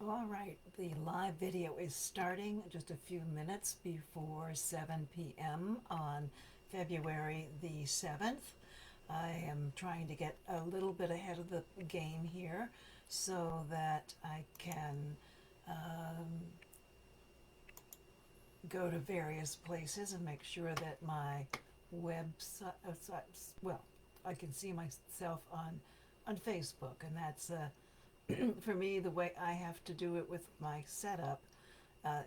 All right, the live video is starting just a few minutes before 7 p.m. on February the 7th. I am trying to get a little bit ahead of the game here so that I can go to various places and make sure that my website, well, I can see myself on Facebook, and that's for me, the way I have to do it with my setup,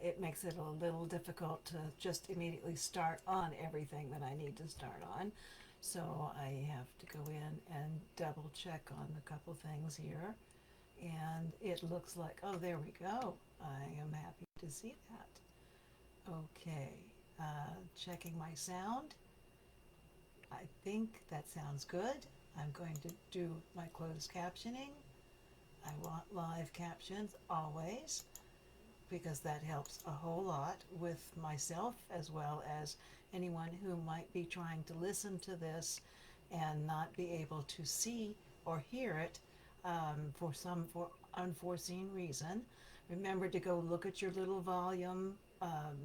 it makes it a little difficult to just immediately start on everything that I need to start on. So I have to go in and double check on a couple things here. And it looks like, oh, there we go. I am happy to see that. Okay, checking my sound. I think that sounds good. I'm going to do my closed captioning. I want live captions always because that helps a whole lot with myself as well as anyone who might be trying to listen to this and not be able to see or hear it for some unforeseen reason. Remember to go look at your little volume,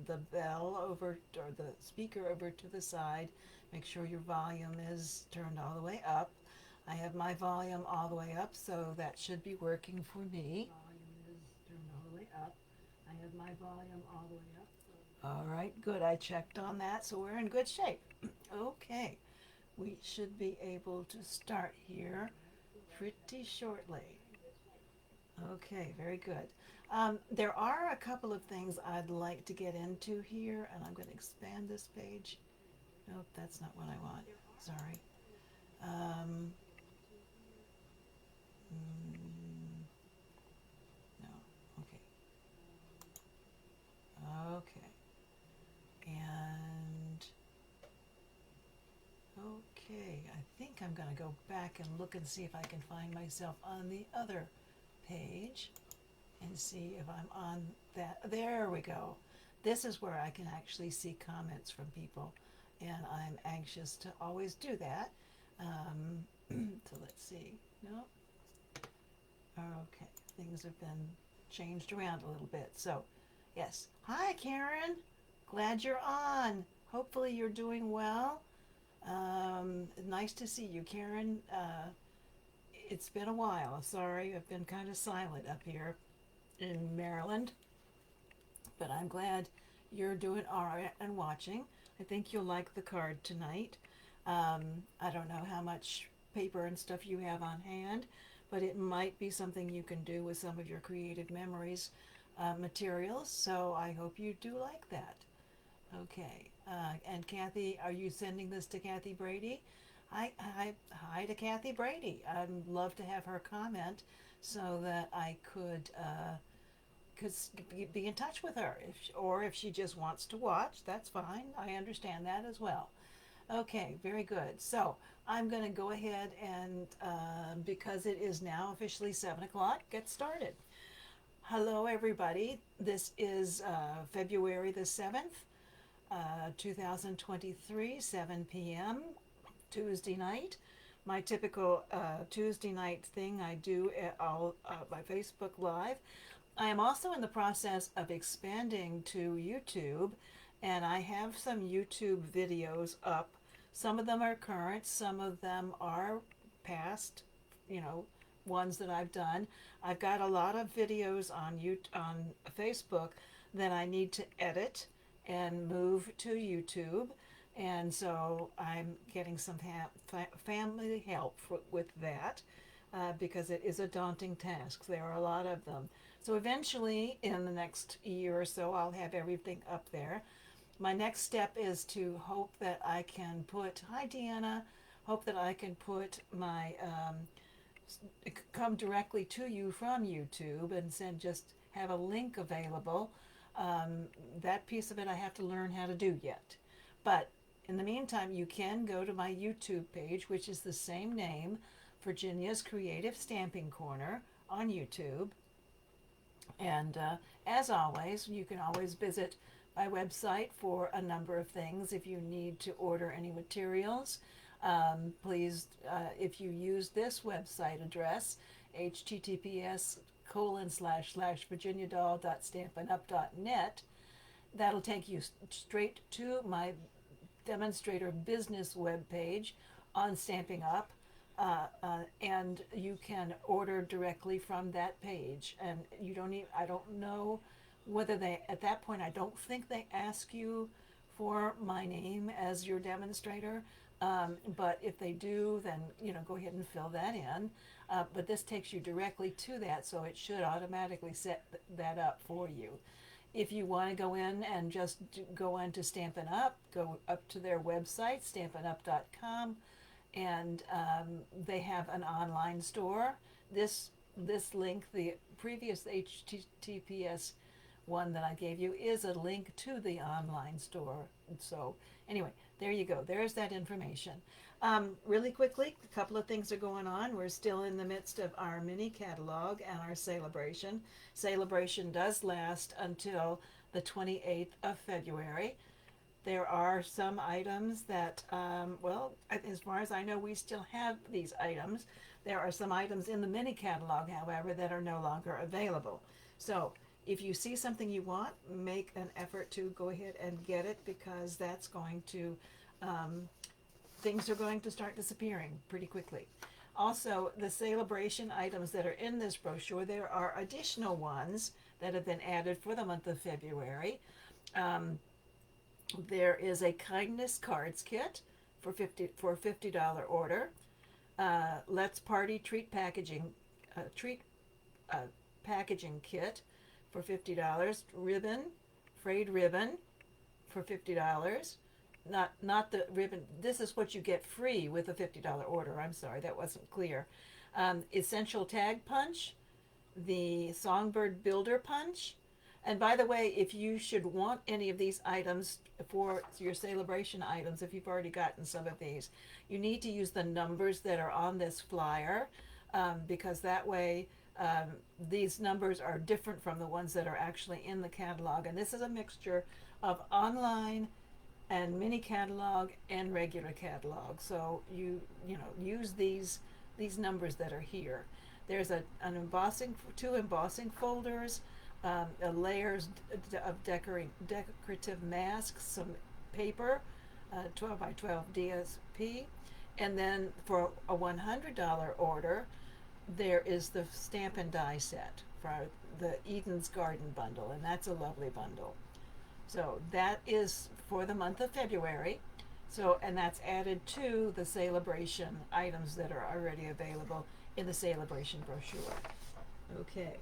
the bell over or the speaker over to the side. Make sure your volume is turned all the way up. I have my volume all the way up, so that should be working for me. Volume is turned all the way up. I have my volume all the way up. All right, good. I checked on that, so we're in good shape. Okay, we should be able to start here pretty shortly. Okay, very good. There are a couple of things I'd like to get into here, and I'm going to expand this page. Nope, that's not what I want. Sorry. Um, no. Okay. Okay. And okay, I think I'm going to go back and look and see if I can find myself on the other page and see if I'm on that. There we go. This is where I can actually see comments from people, and I'm anxious to always do that. So let's see. No. Okay, things have been changed around a little bit. So, yes. Hi, Karen. Glad you're on. Hopefully, you're doing well. Nice to see you, Karen. It's been a while. Sorry, I've been kind of silent up here in Maryland, but I'm glad you're doing all right and watching. I think you'll like the card tonight. I don't know how much paper and stuff you have on hand, but it might be something you can do with some of your creative memories materials. So I hope you do like that. Okay. And Kathy, are you sending this to Kathy Brady? Hi to Kathy Brady. I'd love to have her comment so that I could be in touch with her. Or if she just wants to watch, that's fine. I understand that as well. Okay, very good. So I'm going to go ahead and, because it is now officially 7 o'clock, get started. Hello, everybody. This is February the 7th, 2023, 7 p.m., Tuesday night. My typical Tuesday night thing I do by Facebook Live. I am also in the process of expanding to YouTube, and I have some YouTube videos up. Some of them are current, some of them are past, you know, ones that I've done. I've got a lot of videos on Facebook that I need to edit and move to YouTube, and so I'm getting some family help with that because it is a daunting task. There are a lot of them. So eventually, in the next year or so, I'll have everything up there. My next step is to hope that I can put, hi Deanna, hope that I can put my, come directly to you from YouTube and just have a link available. That piece of it I have to learn how to do yet. But in the meantime, you can go to my YouTube page, which is the same name, Virginia's Creative Stamping Corner on YouTube. And as always, you can always visit my website for a number of things if you need to order any materials. Please, if you use this website address, https virginiadoll.stampinup.net. That'll take you straight to my demonstrator business web page on Stamping Up, and you can order directly from that page. And you don't even, I don't know whether they, at that point, I don't think they ask you for my name as your demonstrator. But if they do, then go ahead and fill that in. But this takes you directly to that, so it should automatically set that up for you. If you want to go in and just go into Stampin' Up, go up to their website, stampinup.com, and they have an online store. This link, the previous HTTPS one that I gave you, is a link to the online store. So anyway, there you go. There's that information. Really quickly, a couple of things are going on. We're still in the midst of our mini catalog and our celebration. Celebration does last until the 28th of February. There are some items that, well, as far as I know, we still have these items. There are some items in the mini catalog, however, that are no longer available. So if you see something you want, make an effort to go ahead and get it, because that's going to, things are going to start disappearing pretty quickly. Also, the celebration items that are in this brochure, there are additional ones that have been added for the month of February. There is a kindness cards kit for a $50 order. Let's Party treat packaging packaging kit for $50. Ribbon, frayed ribbon for $50. Not the ribbon. This is what you get free with a $50 order. I'm sorry, that wasn't clear. Essential tag punch, the Songbird Builder punch. And by the way, if you should want any of these items for your celebration items, if you've already gotten some of these, you need to use the numbers that are on this flyer, because that way these numbers are different from the ones that are actually in the catalog. And this is a mixture of online and mini catalog and regular catalog. So you use these numbers that are here. There's two embossing folders, layers of decorative masks, some paper, 12 by 12 DSP, and then for a $100 order, there is the stamp and die set for the Eden's Garden bundle, and that's a lovely bundle. So that is for the month of February. So, and that's added to the celebration items that are already available in the celebration brochure. Okay.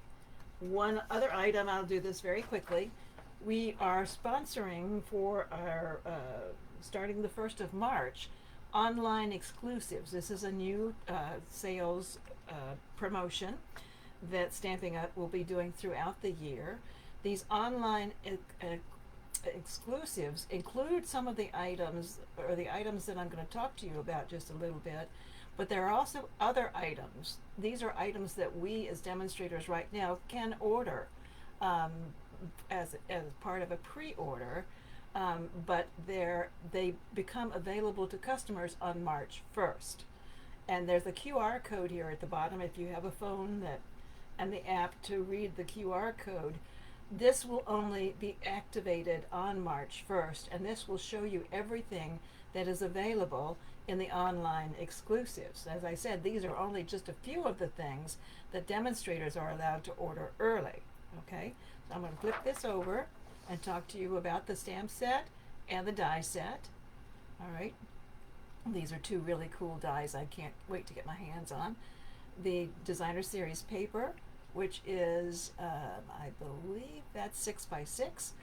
One other item, I'll do this very quickly. We are sponsoring for our, starting the 1st of March, online exclusives. This is a new sales promotion that Stamping Up will be doing throughout the year. These online exclusives include some of the items, or the items that I'm going to talk to you about just a little bit, but there are also other items. These are items that we as demonstrators right now can order as part of a pre-order, but they become available to customers on March 1st. And there's a QR code here at the bottom if you have a phone and the app to read the QR code. This will only be activated on March 1st, and this will show you everything that is available in the online exclusives. As I said, these are only just a few of the things that demonstrators are allowed to order early. Okay, so I'm going to flip this over and talk to you about the stamp set and the die set. All right, these are two really cool dies I can't wait to get my hands on. The Designer Series paper, which is, I believe that's 6 by 6.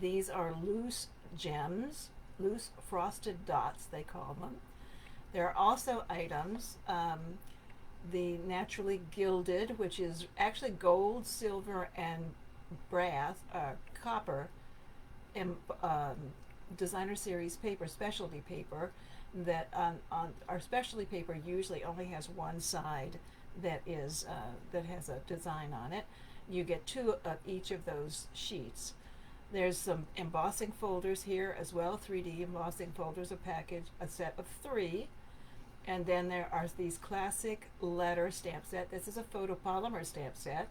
These are loose gems, loose frosted dots, they call them. There are also items, the Naturally Gilded, which is actually gold, silver, and brass, copper, and Designer Series paper, specialty paper, that on our specialty paper usually only has one side that is that has a design on it. You get 2 of each of those sheets. There's some embossing folders here as well, 3D embossing folders, a set of 3. And then there are these classic letter stamp set. This is a photopolymer stamp set,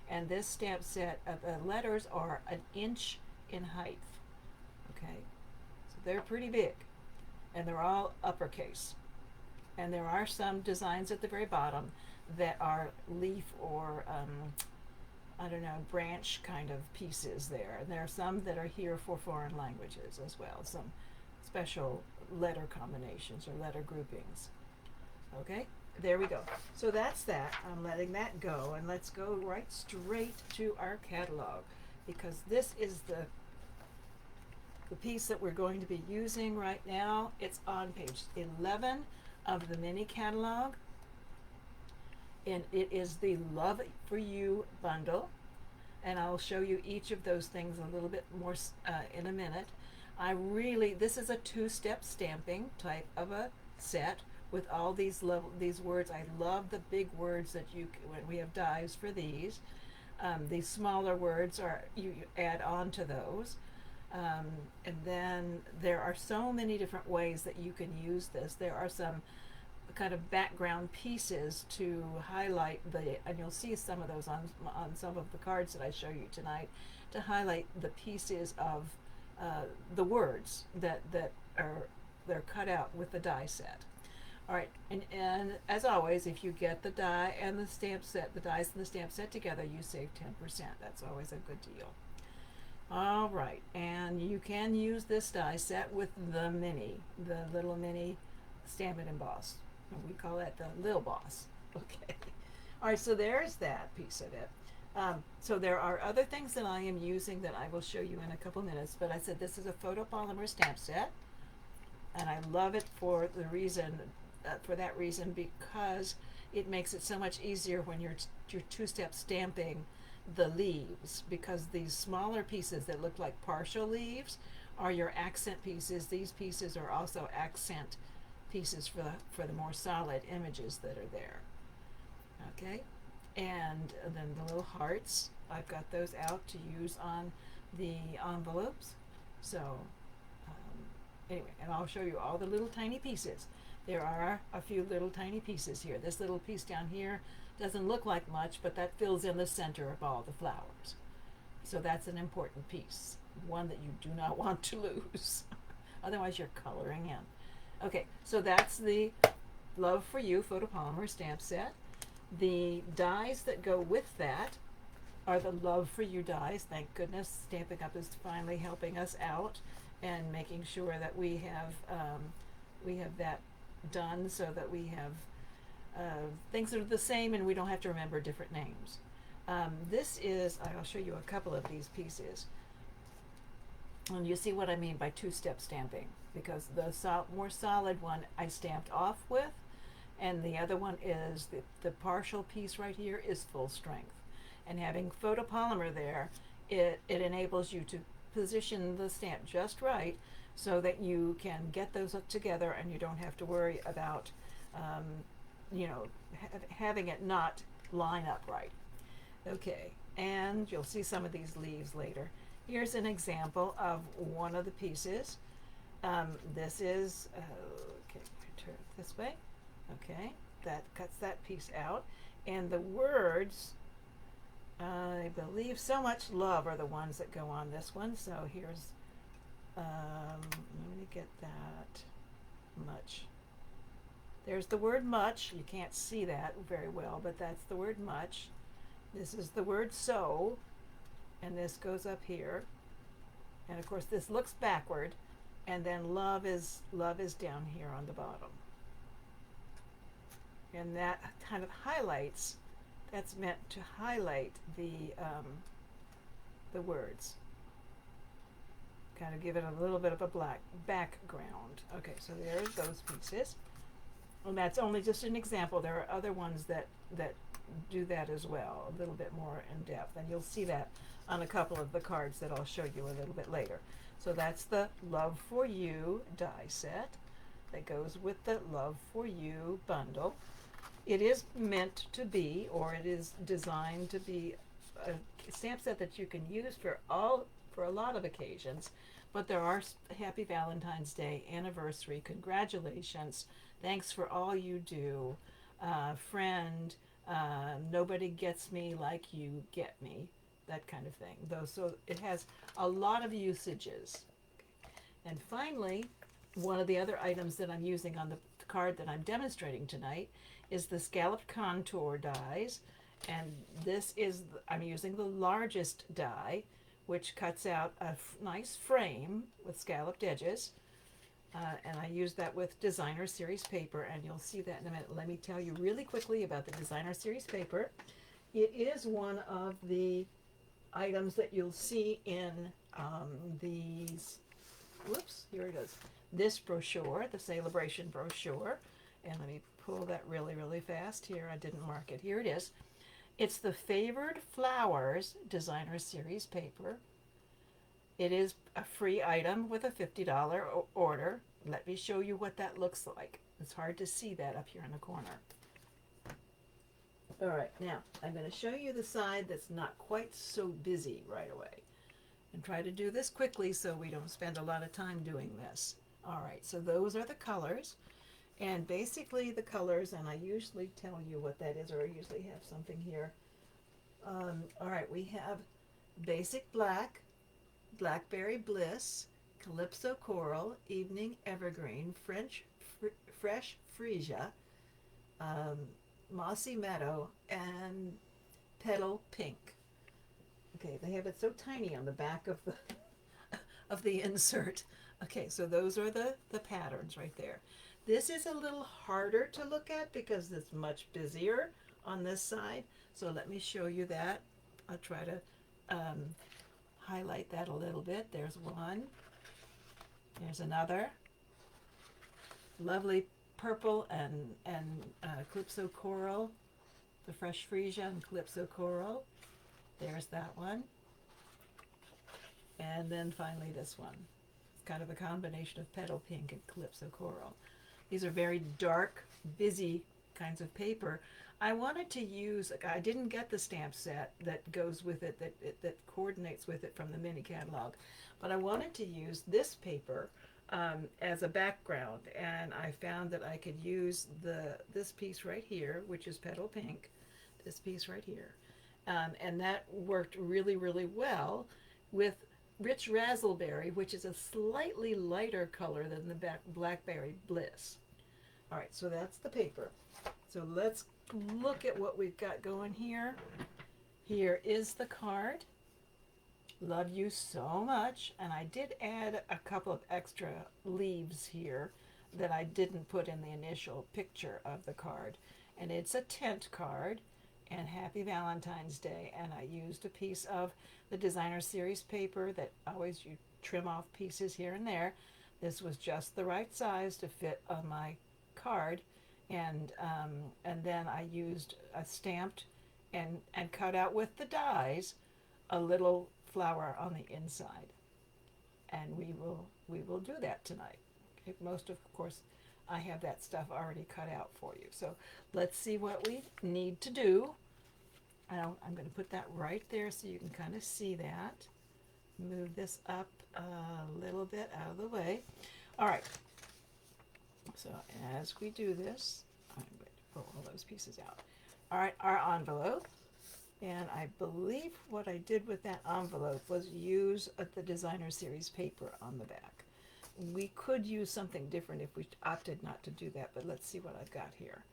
And this stamp set, the letters are an inch in height. Okay, so they're pretty big, and they're all uppercase. And there are some designs at the very bottom that are leaf or I don't know, branch kind of pieces there. And there are some that are here for foreign languages as well, some special letter combinations or letter groupings. Okay, there we go. So that's that. I'm letting that go, and let's go right straight to our catalog, because this is the piece that we're going to be using right now. It's on page 11 of the mini catalog, and it is the Love for You bundle, and I'll show you each of those things a little bit more in a minute. This is a two-step stamping type of a set with all these words. I love the big words that when we have dies for these. These smaller words are you add on to those. And then there are so many different ways that you can use this. There are some kind of background pieces to highlight and you'll see some of those on some of the cards that I show you tonight, to highlight the pieces of the words that are they're cut out with the die set. All right, and as always, if you get the die and the stamp set, the dies and the stamp set together, you save 10%. That's always a good deal. All right, and you can use this die set with the little mini Stamp and Emboss. We call that the Lil Boss. Okay. All right, so there's that piece of it. So there are other things that I am using that I will show you in a couple minutes, but I said this is a photopolymer stamp set, and I love it for that reason, because it makes it so much easier when you're two-step stamping the leaves, because these smaller pieces that look like partial leaves are your accent pieces. These pieces are also accent pieces for the more solid images that are there. Okay, and then the little hearts, I've got those out to use on the envelopes. So anyway, and I'll show you all the little tiny pieces. There are a few little tiny pieces here. This little piece down here doesn't look like much, but that fills in the center of all the flowers. So that's an important piece, one that you do not want to lose. Otherwise you're coloring in. Okay, so that's the Love for You photopolymer stamp set. The dies that go with that are the Love for You dies. Thank goodness Stampin' Up! Is finally helping us out and making sure that we have that done, so that we have things that are the same and we don't have to remember different names. I'll show you a couple of these pieces. And you see what I mean by two-step stamping, because the more solid one I stamped off with, and the other one is the partial piece right here is full strength. And having photopolymer there, it enables you to position the stamp just right so that you can get those up together and you don't have to worry about having it not line up right. Okay, and you'll see some of these leaves later. Here's an example of one of the pieces. This is, okay, turn it this way. Okay, that cuts that piece out. And the words, I believe So Much Love are the ones that go on this one. So here's, let me get that much. There's the word much. You can't see that very well, but that's the word much. This is the word so, and this goes up here. And of course this looks backward, and then love is down here on the bottom. And that kind of highlights, that's meant to highlight the words. Kind of give it a little bit of a black background. Okay, so there's those pieces. And that's only just an example. There are other ones that do that as well, a little bit more in depth. And you'll see that on a couple of the cards that I'll show you a little bit later. So that's the Love for You die set that goes with the Love for You bundle. It is meant to be, or it is designed to be, a stamp set that you can use for a lot of occasions. But there are Happy Valentine's Day, anniversary, congratulations, thanks for all you do, friend, Nobody gets me like you get me, that kind of thing. Though, so it has a lot of usages. And finally, one of the other items that I'm using on the card that I'm demonstrating tonight is the scalloped contour dies. And this is, I'm using the largest die, which cuts out a nice frame with scalloped edges. And I use that with designer series paper, and you'll see that in a minute. Let me tell you really quickly about the designer series paper. It is one of the items that you'll see in these, whoops, here it is, this brochure, the Celebration brochure. And let me pull that really, really fast here. I didn't mark it. Here it is. It's the Favored Flowers designer series paper. It is a free item with a $50 order. Let me show you what that looks like. It's hard to see that up here in the corner. All right, now I'm going to show you the side that's not quite so busy right away. And try to do this quickly so we don't spend a lot of time doing this. All right, so those are the colors. And basically the colors, and I usually tell you what that is, or I usually have something here. All right, we have Basic Black, Blackberry Bliss, Calypso Coral, Evening Evergreen, Fresh Freesia, Mossy Meadow, and Petal Pink. Okay, they have it so tiny on the back of the of the insert. Okay, so those are the patterns right there. This is a little harder to look at because it's much busier on this side. So let me show you that. I'll try to highlight that a little bit. There's one. There's another. Lovely purple and Calypso Coral. The Fresh Freesia and Calypso Coral. There's that one. And then finally this one. It's kind of a combination of Petal Pink and Calypso Coral. These are very dark, busy kinds of paper. I wanted to use, I didn't get the stamp set that goes with it, that coordinates with it from the mini catalog, but I wanted to use this paper as a background, and I found that I could use this piece right here, which is Petal Pink, this piece right here, and that worked really, really well with Rich Razzleberry, which is a slightly lighter color than the Blackberry Bliss. All right, so that's the paper. So let's look at what we've got going here. Here is the card. Love you so much. And I did add a couple of extra leaves here that I didn't put in the initial picture of the card. And it's a tent card. And happy Valentine's Day. And I used a piece of the designer series paper that always you trim off pieces here and there. This was just the right size to fit on my card. And then I used a stamped and cut out with the dies a little flower on the inside. And we will do that tonight. Okay, most of course I have that stuff already cut out for you. So let's see what we need to do. I'm going to put that right there so you can kind of see that. Move this up a little bit out of the way. All right. So as we do this, I'm going to pull all those pieces out. All right, our envelope. And I believe what I did with that envelope was use the designer series paper on the back. We could use something different if we opted not to do that, but let's see what I've got here.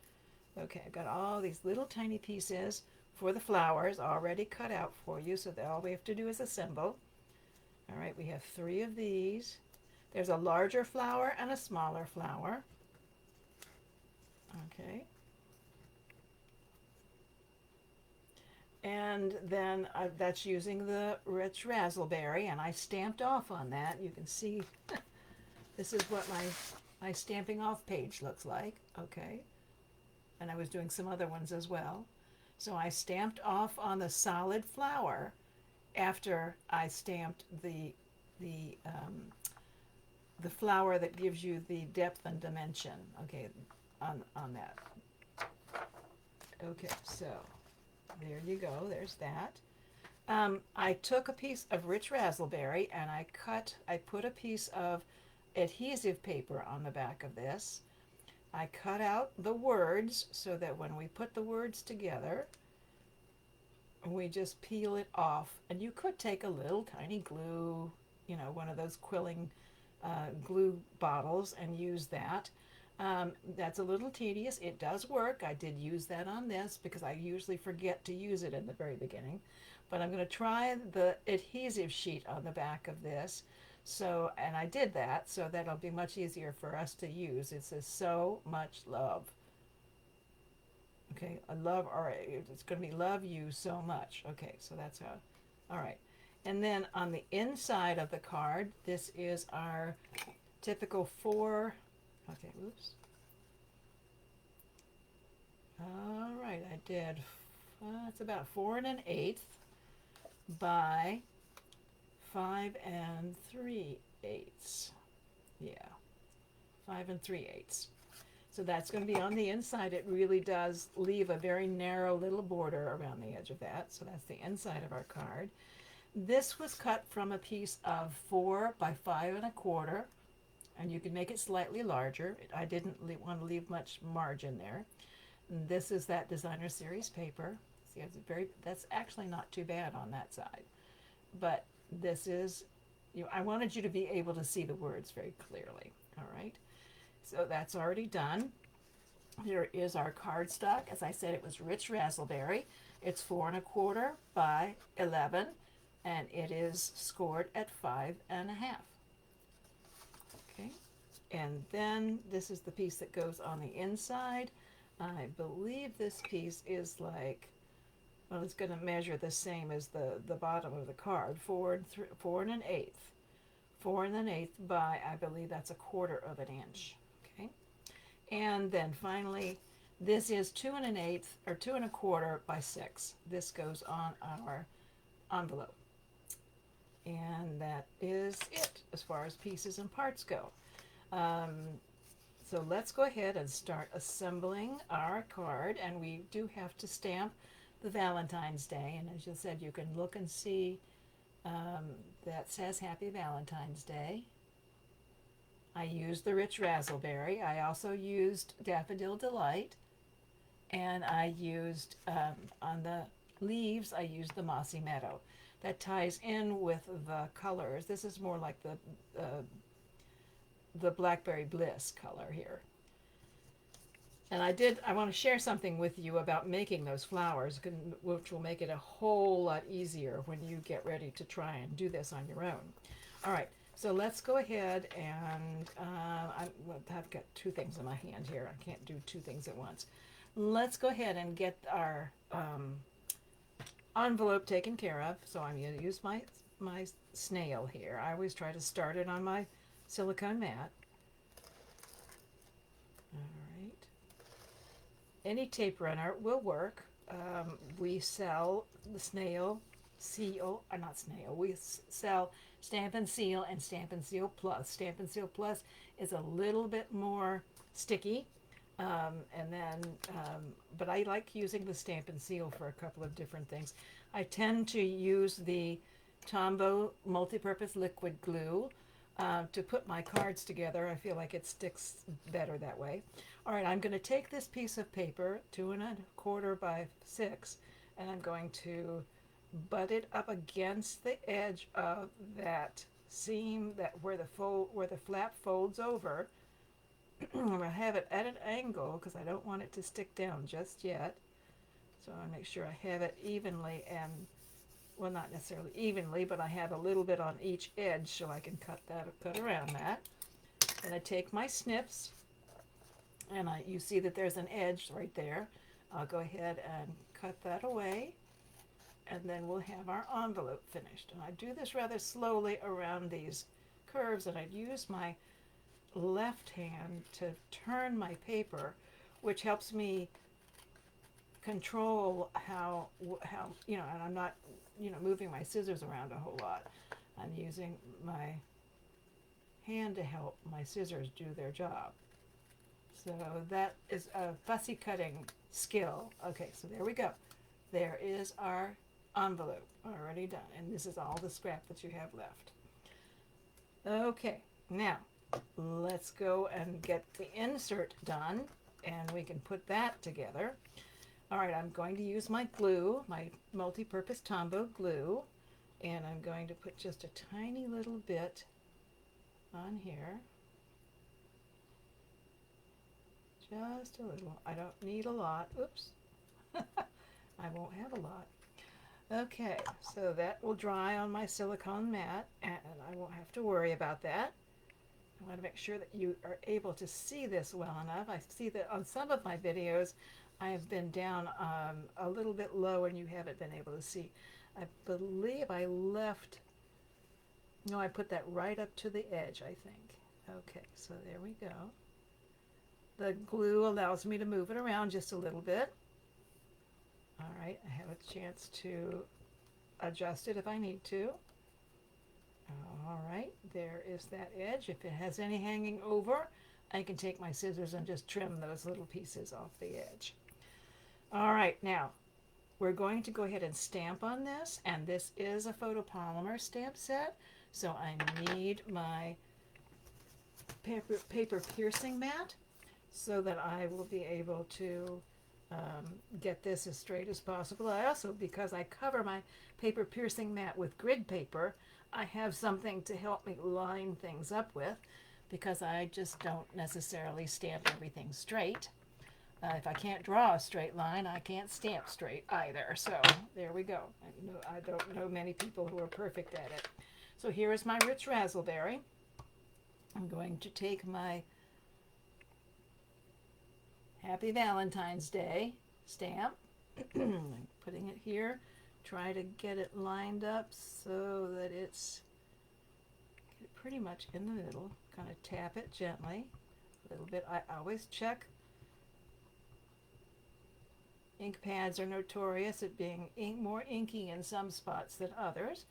Okay, I've got all these little tiny pieces for the flowers already cut out for you, so that all we have to do is assemble. All right, we have 3 of these. There's a larger flower and a smaller flower. Okay. And then that's using the Rich Razzleberry, and I stamped off on that. You can see this is what my stamping off page looks like. Okay. And I was doing some other ones as well. So I stamped off on the solid flower after I stamped the flower that gives you the depth and dimension. Okay, on that. Okay, so there you go. There's that. I took a piece of Rich Razzleberry and I put a piece of adhesive paper on the back of this. I cut out the words so that when we put the words together, we just peel it off. And you could take a little tiny glue, one of those quilling glue bottles and use that. That's a little tedious. It does work. I did use that on this because I usually forget to use it in the very beginning. But I'm going to try the adhesive sheet on the back of this. So, and I did that, so that'll be much easier for us to use. It says so much love. Okay, I love, all right, it's going to be love you so much. Okay, so that's how, all right. And then on the inside of the card, this is our typical four, okay, oops. All right, I did, it's about 4 1/8 by 5 3/8. Yeah, 5 3/8. So that's going to be on the inside. It really does leave a very narrow little border around the edge of that. So that's the inside of our card. This was cut from a piece of 4 by 5 1/4, and you can make it slightly larger. I didn't want to leave much margin there. And this is that designer series paper. See, that's actually not too bad on that side. But this is, I wanted you to be able to see the words very clearly. All right. So that's already done. Here is our cardstock. As I said, it was rich raspberry. It's 4 1/4 by 11, and it is scored at 5 1/2. Okay, and then this is the piece that goes on the inside. I believe this piece is like, well, it's going to measure the same as the bottom of the card, 4 1/8. 4 1/8 by, I believe that's 1/4 of an inch. Okay, and then finally, this is 2 1/8 or 2 1/4 by 6. This goes on our envelope, and that is it as far as pieces and parts go. So let's go ahead and start assembling our card, and we do have to stamp the Valentine's Day, and as you said, you can look and see that says Happy Valentine's Day. I used the rich raspberry. I also used Daffodil Delight, and I used on the leaves I used the Mossy Meadow. That ties in with the colors. This is more like the Blackberry Bliss color here. And I want to share something with you about making those flowers, which will make it a whole lot easier when you get ready to try and do this on your own. All right, so let's go ahead and I've got two things in my hand here. I can't do two things at once. Let's go ahead and get our envelope taken care of. So I'm going to use my snail here. I always try to start it on my silicone mat. All right. Any tape runner will work. We sell the snail seal, or not snail, we sell Stamp and Seal and Stamp and Seal Plus. Stamp and Seal Plus is a little bit more sticky, but I like using the Stamp and Seal for a couple of different things. I tend to use the Tombow multi-purpose liquid glue to put my cards together. I feel like it sticks better that way. All right, I'm going to take this piece of paper, 2 1/4 by 6, and I'm going to butt it up against the edge of that seam where the flap folds over. I'm going to have it at an angle because I don't want it to stick down just yet. So I make sure I have it evenly, and well, not necessarily evenly, but I have a little bit on each edge so I can cut around that. And I take my snips, and you see that there's an edge right there. I'll go ahead and cut that away, and then we'll have our envelope finished. And I do this rather slowly around these curves, and I'd use my left hand to turn my paper, which helps me control how and I'm not moving my scissors around a whole lot. I'm using my hand to help my scissors do their job. So that is a fussy cutting skill. Okay, so there we go. There is our envelope already done, and this is all the scrap that you have left. Okay, now let's go and get the insert done, and we can put that together. All right, I'm going to use my glue, my multi-purpose Tombow glue, and I'm going to put just a tiny little bit on here. Just a little. I don't need a lot. Oops. I won't have a lot. Okay, so that will dry on my silicone mat, and I won't have to worry about that. I want to make sure that you are able to see this well enough. I see that on some of my videos I have been down a little bit low and you haven't been able to see. I believe I left, no, I put that right up to the edge, I think. Okay, so there we go. The glue allows me to move it around just a little bit. All right, I have a chance to adjust it if I need to. All right, there is that edge. If it has any hanging over, I can take my scissors and just trim those little pieces off the edge. All right, now we're going to go ahead and stamp on this, and this is a photopolymer stamp set, so I need my paper piercing mat so that I will be able to get this as straight as possible. I also, because I cover my paper piercing mat with grid paper, I have something to help me line things up with, because I just don't necessarily stamp everything straight. If I can't draw a straight line, I can't stamp straight either. So there we go. I don't know many people who are perfect at it. So here is my rich razzleberry. I'm going to take my Happy Valentine's Day stamp. I'm putting it here. Try to get it lined up so that it's pretty much in the middle. Kind of tap it gently a little bit. I always check. Ink pads are notorious at being more inky in some spots than others.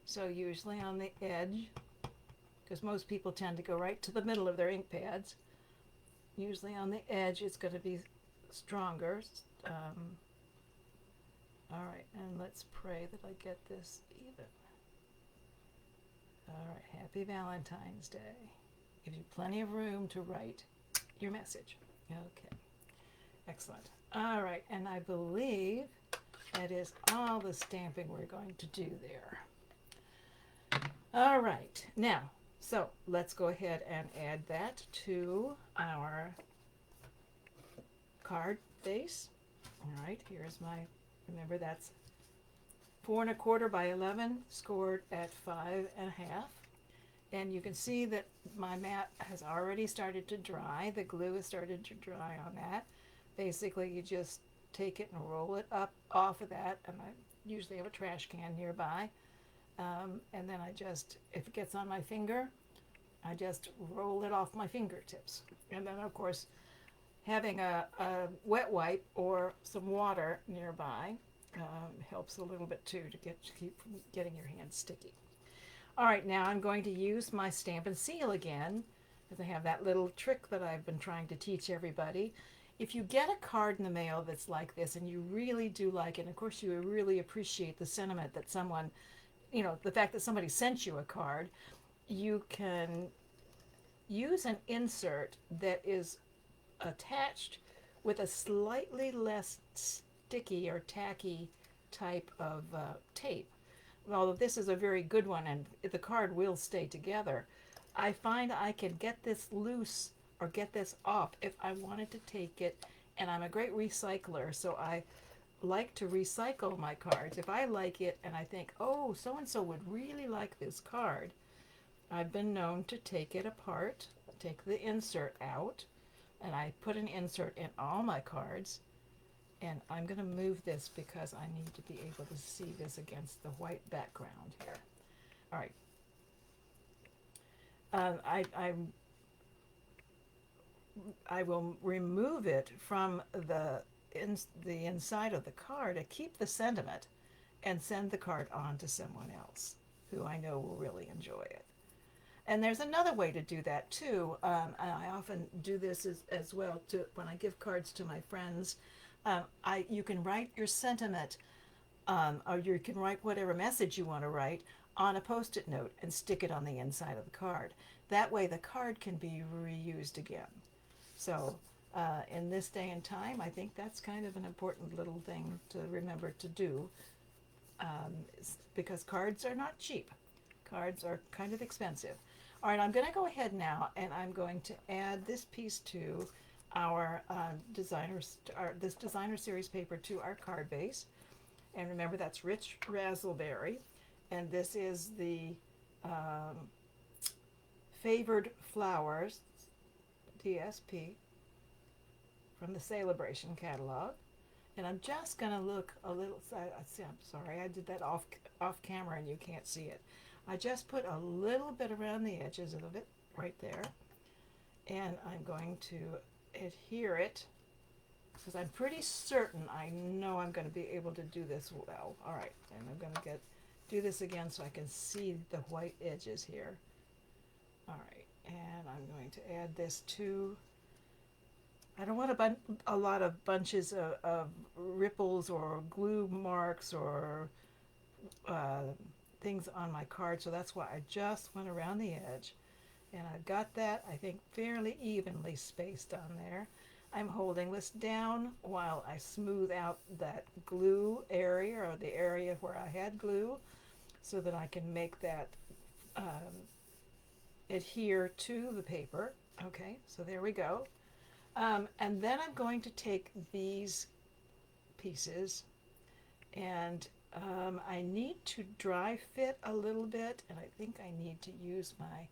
So usually on the edge, because most people tend to go right to the middle of their ink pads, usually on the edge it's going to be stronger. All right, and let's pray that I get this even. All right, Happy Valentine's Day. Gives you plenty of room to write your message. Okay, excellent. All right, and I believe that is all the stamping we're going to do there. All right, now, so let's go ahead and add that to our card base. All right, here's my, remember that's 4 1/4 by 11, scored at 5 1/2. And you can see that my mat has already started to dry. The glue has started to dry on that. Basically, you just take it and roll it up off of that, and I usually have a trash can nearby. And then I just, if it gets on my finger, I just roll it off my fingertips. And then, of course, having a wet wipe or some water nearby helps a little bit too, to keep from getting your hands sticky. All right, now I'm going to use my stamp and seal again, because I have that little trick that I've been trying to teach everybody. If you get a card in the mail that's like this and you really do like it, and of course you really appreciate the sentiment that someone, you know, the fact that somebody sent you a card, you can use an insert that is attached with a slightly less sticky or tacky type of tape. Although this is a very good one and the card will stay together, I find I can get this loose or get this off if I wanted to take it, and I'm a great recycler, so I like to recycle my cards. If I like it and I think, oh, so-and-so would really like this card, I've been known to take it apart, take the insert out, and I put an insert in all my cards. And I'm going to move this because I need to be able to see this against the white background here. All right. I will remove it from the inside of the card to keep the sentiment and send the card on to someone else who I know will really enjoy it. And there's another way to do that too. And I often do this as well when I give cards to my friends. You can write your sentiment, or you can write whatever message you want to write on a post-it note and stick it on the inside of the card. That way the card can be reused again. So in this day and time, I think that's kind of an important little thing to remember to do, because cards are not cheap. Cards are kind of expensive. All right, I'm going to go ahead now and I'm going to add this piece to our this designer series paper to our card base. And remember, that's rich raspberry, and this is the favored flowers DSP from the Celebration catalog. And I'm just going to look a little, I'm sorry, I did that off camera and you can't see it. I just put a little bit around the edges of it right there, and I'm going to adhere it because I'm pretty certain I know I'm going to be able to do this well. All right, and I'm going to do this again so I can see the white edges here. All right, and I'm going to add this to, I don't want a lot of bunches of ripples or glue marks or things on my card, so that's why I just went around the edge, and I've got that, I think, fairly evenly spaced on there. I'm holding this down while I smooth out that glue area, or the area where I had glue, so that I can make that adhere to the paper. Okay, so there we go. And then I'm going to take these pieces, and I need to dry fit a little bit, and I think I need to use my,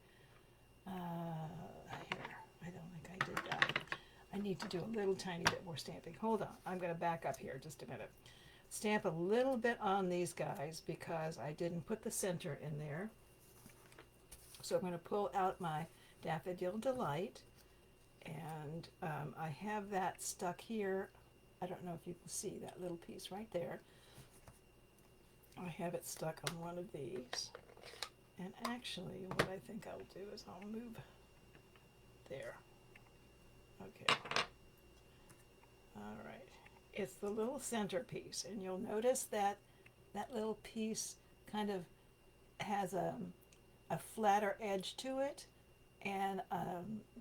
here, I don't think I did that. I need to do a little tiny bit more stamping. Hold on, I'm going to back up here just a minute. Stamp a little bit on these guys because I didn't put the center in there. So I'm going to pull out my Daffodil Delight, and I have that stuck here. I don't know if you can see that little piece right there. I have it stuck on one of these, and actually what I think I'll do is I'll move there. Okay, all right, it's the little centerpiece, and you'll notice that that little piece kind of has a flatter edge to it, and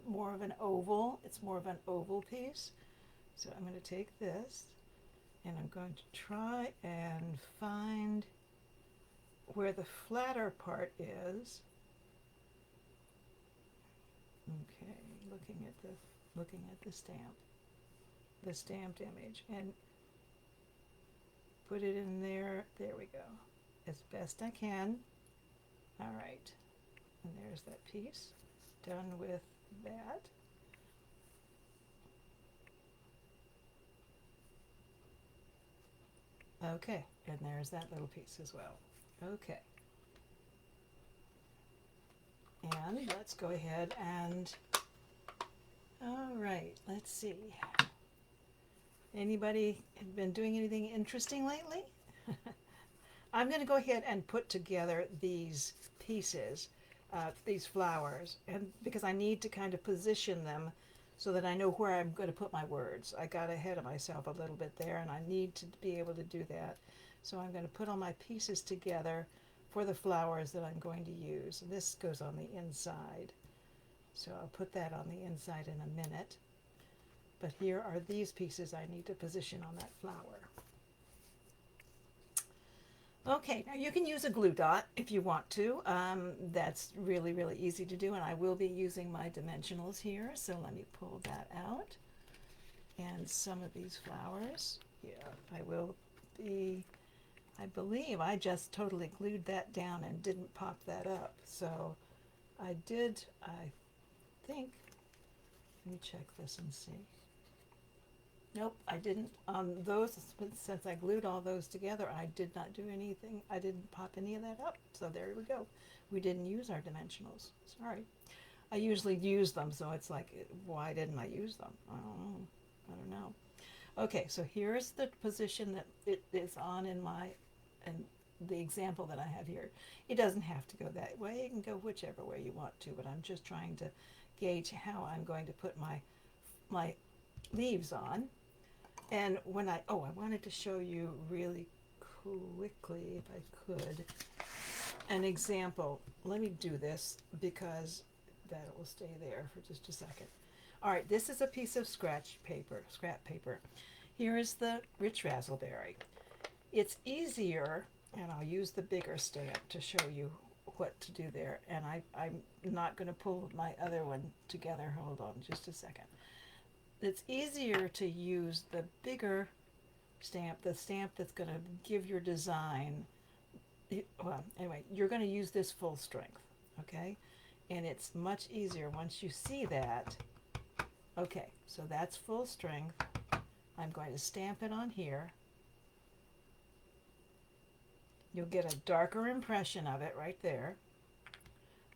more of an oval. It's more of an oval piece. So I'm going to take this, and I'm going to try and find where the flatter part is. Okay, looking at the stamp, the stamped image, and put it in there. There we go, as best I can. All right, and there's that piece done with that. Okay, and there's that little piece as well. Okay. And let's go ahead and, all right, let's see. Anybody been doing anything interesting lately? I'm going to go ahead and put together these pieces, these flowers, and because I need to kind of position them so that I know where I'm going to put my words. I got ahead of myself a little bit there, and I need to be able to do that. So I'm going to put all my pieces together for the flowers that I'm going to use. And this goes on the inside. So I'll put that on the inside in a minute. But here are these pieces I need to position on that flower. Okay, now you can use a glue dot if you want to. That's really, really easy to do, and I will be using my dimensionals here, so let me pull that out. And some of these flowers, yeah, I will be, I believe I just totally glued that down and didn't pop that up. So I did, I think, let me check this and see. Nope, I didn't. Those, since I glued all those together, I did not do anything. I didn't pop any of that up. So there we go. We didn't use our dimensionals. Sorry. I usually use them, so it's like, why didn't I use them? I don't know. Okay, so here's the position that it is on in the example that I have here. It doesn't have to go that way. It can go whichever way you want to, but I'm just trying to gauge how I'm going to put my leaves on. And when I wanted to show you really quickly, if I could, an example. Let me do this because that will stay there for just a second. All right, this is a piece of scrap paper. Here is the rich raspberry. It's easier, and I'll use the bigger stamp to show you what to do there. And I'm not going to pull my other one together. Hold on just a second. It's easier to use the bigger stamp, the stamp that's going to give your design. Well, anyway, you're going to use this full strength, okay? And it's much easier once you see that. Okay, so that's full strength. I'm going to stamp it on here. You'll get a darker impression of it right there.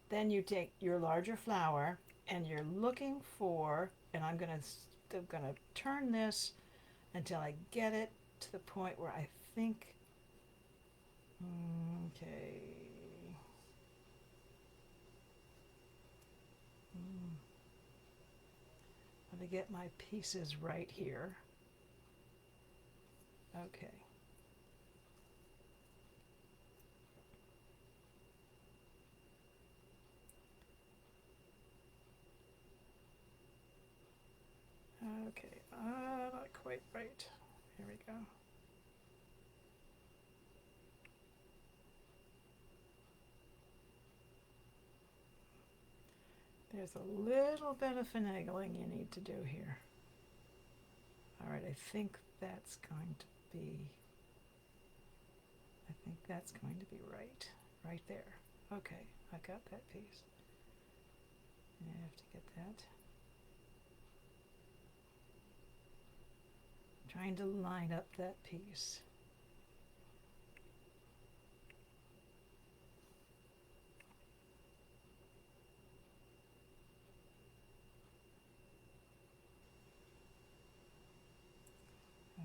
Then you take your larger flower and you're looking for, and I'm gonna turn this until I get it to the point where I think, okay. I'm gonna get my pieces right here. Okay. Okay, not quite right. Here we go. There's a little bit of finagling you need to do here. All right, I think that's going to be right there. Okay, I got that piece. I have to get that. Trying to line up that piece.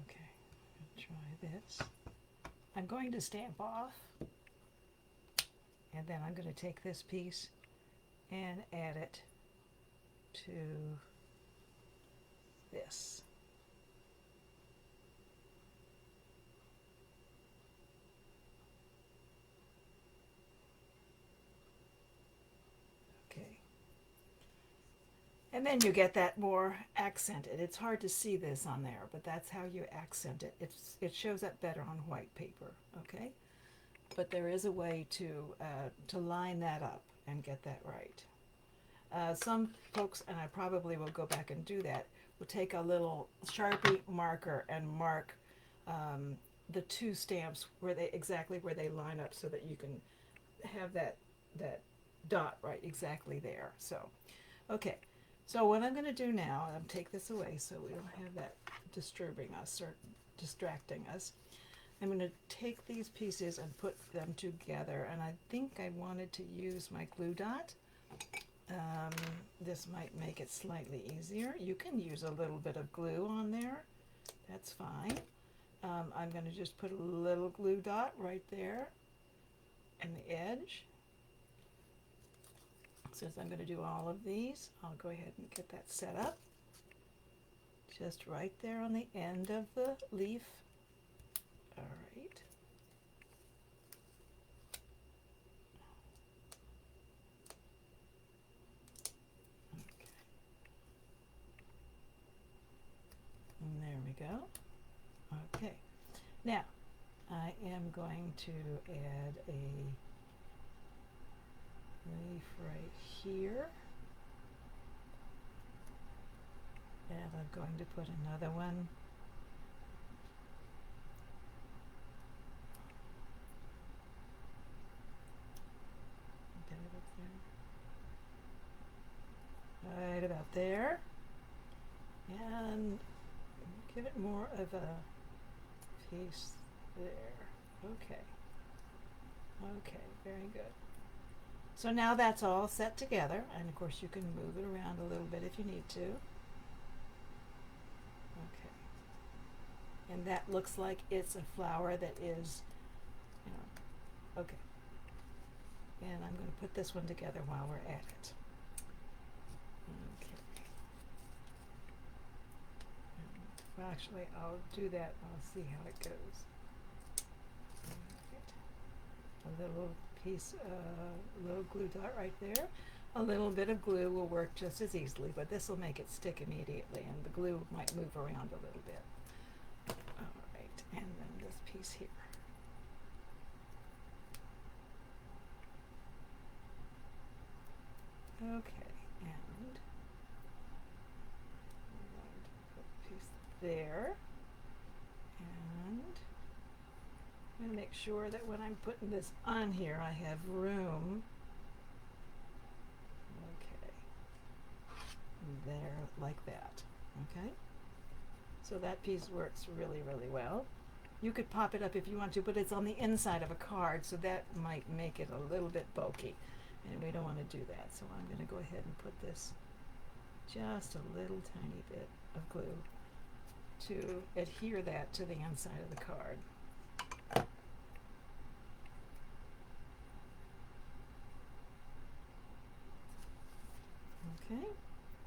Okay, try this. I'm going to stamp off, and then I'm going to take this piece and add it to this. Okay. And then you get that more accented. It's hard to see this on there, but that's how you accent it. It shows up better on white paper, okay? But there is a way to line that up and get that right. Some folks, and I probably will go back and do that, will take a little Sharpie marker and mark the two stamps exactly where they line up, so that you can have that dot right exactly there. So, okay. So what I'm going to do now, I'll take this away so we don't have that disturbing us or distracting us. I'm going to take these pieces and put them together, and I think I wanted to use my glue dot. This might make it slightly easier. You can use a little bit of glue on there. That's fine. I'm going to just put a little glue dot right there in the edge. Since I'm going to do all of these, I'll go ahead and get that set up. Just right there on the end of the leaf. All right. Okay. And there we go. Okay. Now, I am going to add a leaf right here. And I'm going to put another one right about there, and give it more of a piece there. Okay. Okay, very good. So now that's all set together, and of course you can move it around a little bit if you need to. Okay. And that looks like it's a flower that is, okay. And I'm going to put this one together while we're at it. Okay. Well, actually, I'll do that. I'll see how it goes. A little piece of little glue dot right there. A little bit of glue will work just as easily, but this will make it stick immediately, and the glue might move around a little bit. All right, and then this piece here. Okay, and I'm going to put a piece there, and I'm going to make sure that when I'm putting this on here, I have room. Okay, there, like that. Okay, so that piece works really, really well. You could pop it up if you want to, but it's on the inside of a card, so that might make it a little bit bulky, and we don't want to do that. So I'm going to go ahead and put this just a little tiny bit of glue to adhere that to the inside of the card. Okay,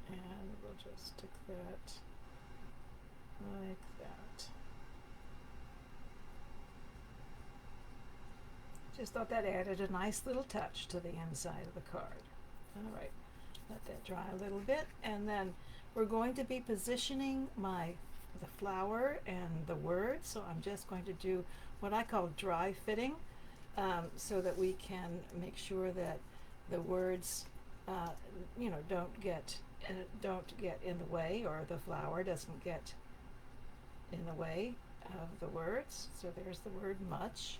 and we'll just stick that like that. Just thought that added a nice little touch to the inside of the card. All right, let that dry a little bit, and then we're going to be positioning the flower and the words. So I'm just going to do what I call dry fitting, so that we can make sure that the words, don't get in the way, or the flower doesn't get in the way of the words. So there's the word much.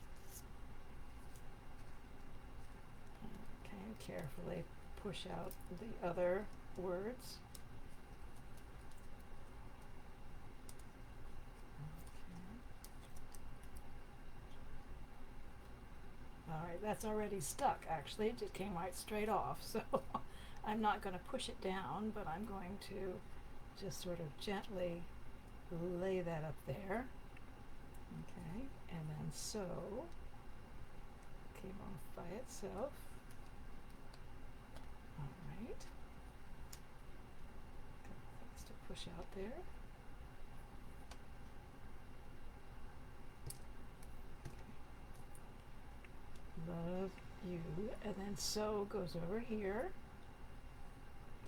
Okay, carefully push out the other words. Okay. All right, that's already stuck. Actually, it just came right straight off. So I'm not going to push it down, but I'm going to just sort of gently lay that up there. Okay, and then so came off by itself. All right, couple things to push out there. Love you, and then so goes over here,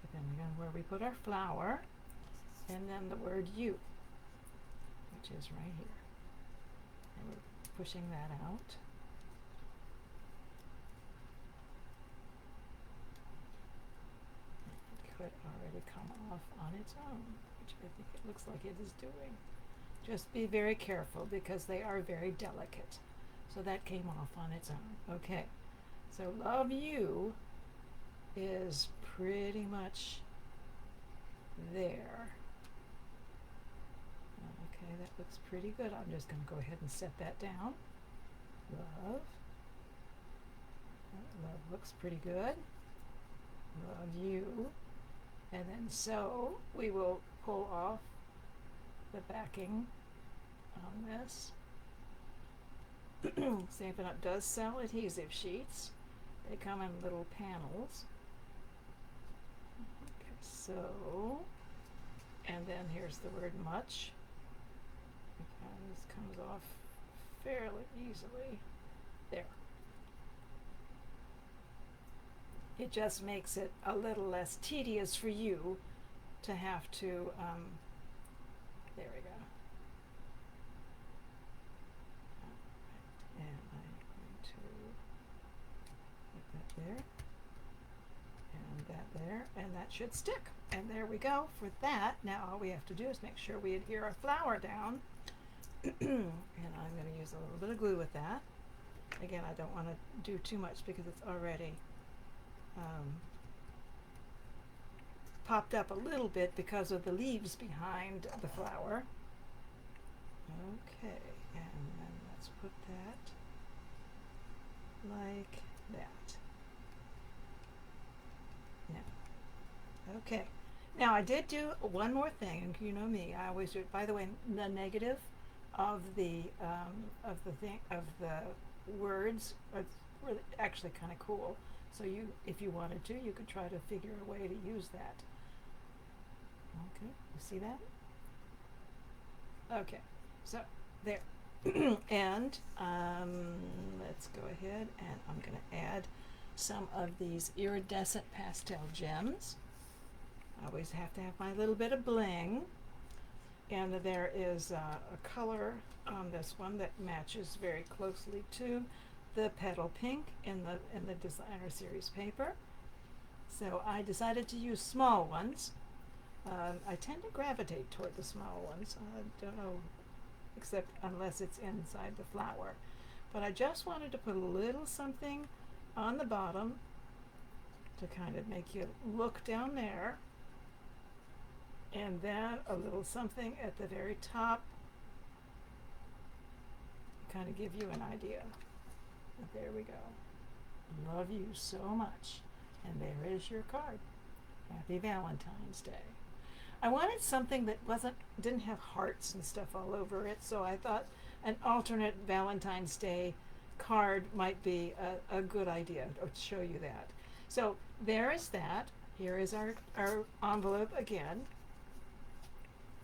depending on where we put our flower, and then the word you, which is right here, and we're pushing that out. It could already come off on its own, which I think it looks like it is doing. Just be very careful because they are very delicate. So that came off on its own. Okay, so love you is pretty much there. Okay, that looks pretty good. I'm just going to go ahead and set that down. Love. Love looks pretty good. Love you. And then so we will pull off the backing on this. Stampin' Up! Does sell adhesive sheets. They come in little panels. Okay, so, and then here's the word much. Okay, this comes off fairly easily. There. It just makes it a little less tedious for you to have to, there we go. And I'm going to put that there, and that there, and that should stick. And there we go for that. Now all we have to do is make sure we adhere our flower down. And I'm going to use a little bit of glue with that. Again, I don't want to do too much because it's already popped up a little bit because of the leaves behind the flower. Okay, and then let's put that like that. Now, okay. Now I did do one more thing, and you know me, I always do it. By the way, the negative of the words are really actually kind of cool. So you, if you wanted to, you could try to figure a way to use that. Okay, you see that? Okay, so there. And let's go ahead and I'm going to add some of these iridescent pastel gems. I always have to have my little bit of bling. And there is a color on this one that matches very closely to the petal pink in the designer series paper. So I decided to use small ones. I tend to gravitate toward the small ones. I don't know, except unless it's inside the flower. But I just wanted to put a little something on the bottom to kind of make you look down there, and then a little something at the very top, kind of give you an idea. And there we go. Love you so much. And there is your card. Happy Valentine's Day. I wanted something that didn't have hearts and stuff all over it, so I thought an alternate Valentine's Day card might be a good idea to show you that. So there is that. Here is our envelope again,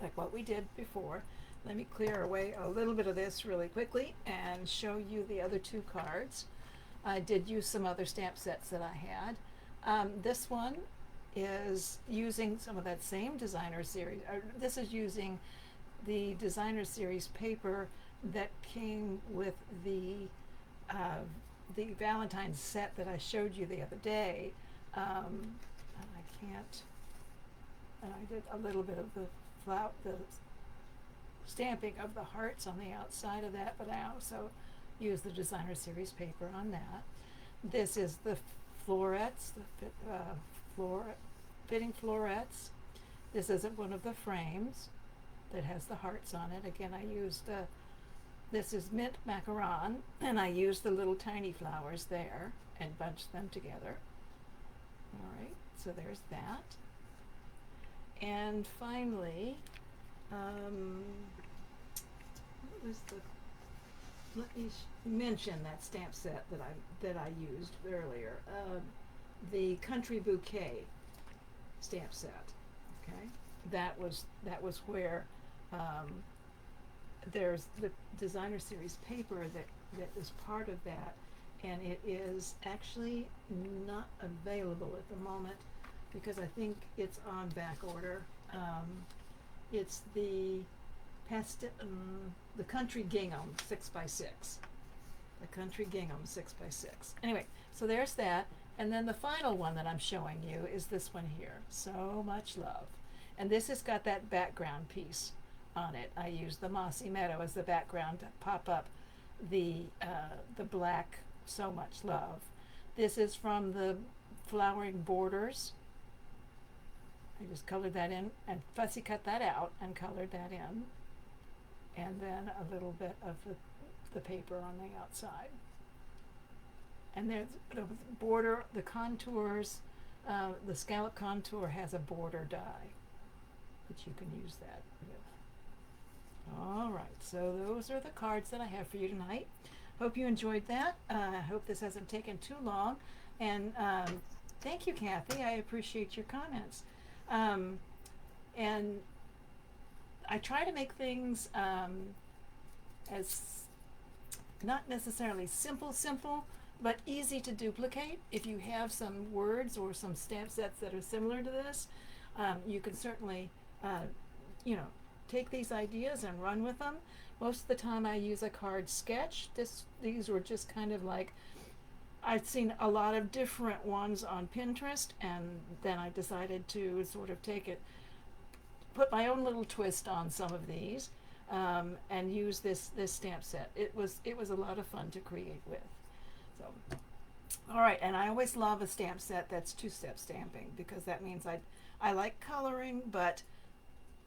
like what we did before. Let me clear away a little bit of this really quickly and show you the other two cards. I did use some other stamp sets that I had. This one is using some of that same designer series. This is using the designer series paper that came with the Valentine set that I showed you the other day. And I did a little bit of the stamping of the hearts on the outside of that, but I also used the designer series paper on that. This is the florets, the fitting florets. This isn't one of the frames that has the hearts on it. Again, I used this is mint macaron, and I used the little tiny flowers there and bunched them together. All right, so there's that. And finally, what was let me mention that stamp set that I used earlier. The Country Bouquet stamp set. Okay, that was where there's the designer series paper that is part of that, and it is actually not available at the moment because I think it's on back order. It's the the Country Gingham 6x6. The Country Gingham 6x6. Anyway, so there's that. And then the final one that I'm showing you is this one here, So Much Love. And this has got that background piece on it. I used the Mossy Meadow as the background to pop up the black So Much Love. This is from the Flowering Borders. I just colored that in and fussy cut that out and colored that in. And then a little bit of the paper on the outside. And there's the border, the contours, the scallop contour has a border die, which you can use that with. All right, so those are the cards that I have for you tonight. Hope you enjoyed that. I hope this hasn't taken too long. And thank you, Kathy. I appreciate your comments. And I try to make things as not necessarily simple, but easy to duplicate. If you have some words or some stamp sets that are similar to this, you can certainly, take these ideas and run with them. Most of the time I use a card sketch. These were just kind of like, I'd seen a lot of different ones on Pinterest, and then I decided to sort of put my own little twist on some of these, and use this stamp set. It was a lot of fun to create with. So, all right, and I always love a stamp set that's two-step stamping because that means I like coloring, but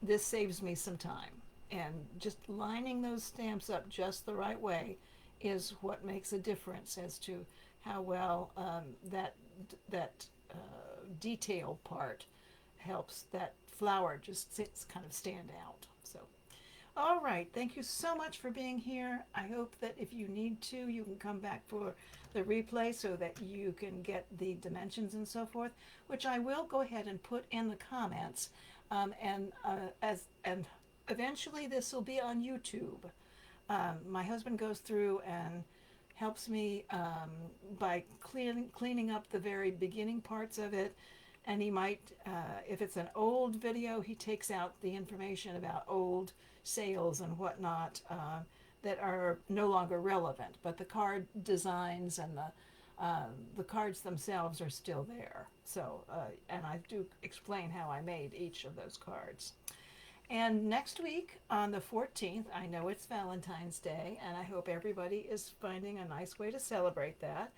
this saves me some time. And just lining those stamps up just the right way is what makes a difference as to how well that detail part helps that flower just kind of stand out. So, all right, thank you so much for being here. I hope that if you need to, you can come back for the replay so that you can get the dimensions and so forth, which I will go ahead and put in the comments. And eventually this will be on YouTube. My husband goes through and helps me by cleaning up the very beginning parts of it. And he might, if it's an old video, he takes out the information about old sales and whatnot that are no longer relevant. But the card designs and the cards themselves are still there. So, and I do explain how I made each of those cards. And next week on the 14th, I know it's Valentine's Day, and I hope everybody is finding a nice way to celebrate that.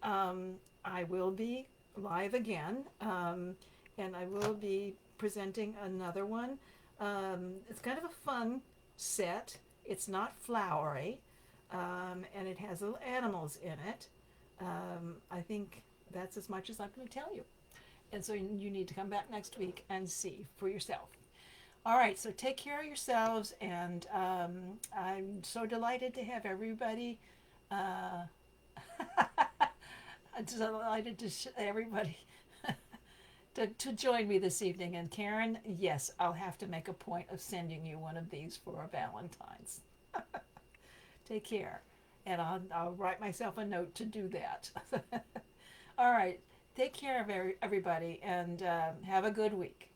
I will be live again, and I will be presenting another one. It's kind of a fun set. It's not flowery, and it has little animals in it. I think that's as much as I'm going to tell you. And so you need to come back next week and see for yourself. All right, so take care of yourselves, and I'm so delighted to have everybody. Uh, I'm delighted to everybody to join me this evening. And Karen, yes, I'll have to make a point of sending you one of these for our Valentine's. Take care, and I'll write myself a note to do that. All right, take care of everybody, and have a good week.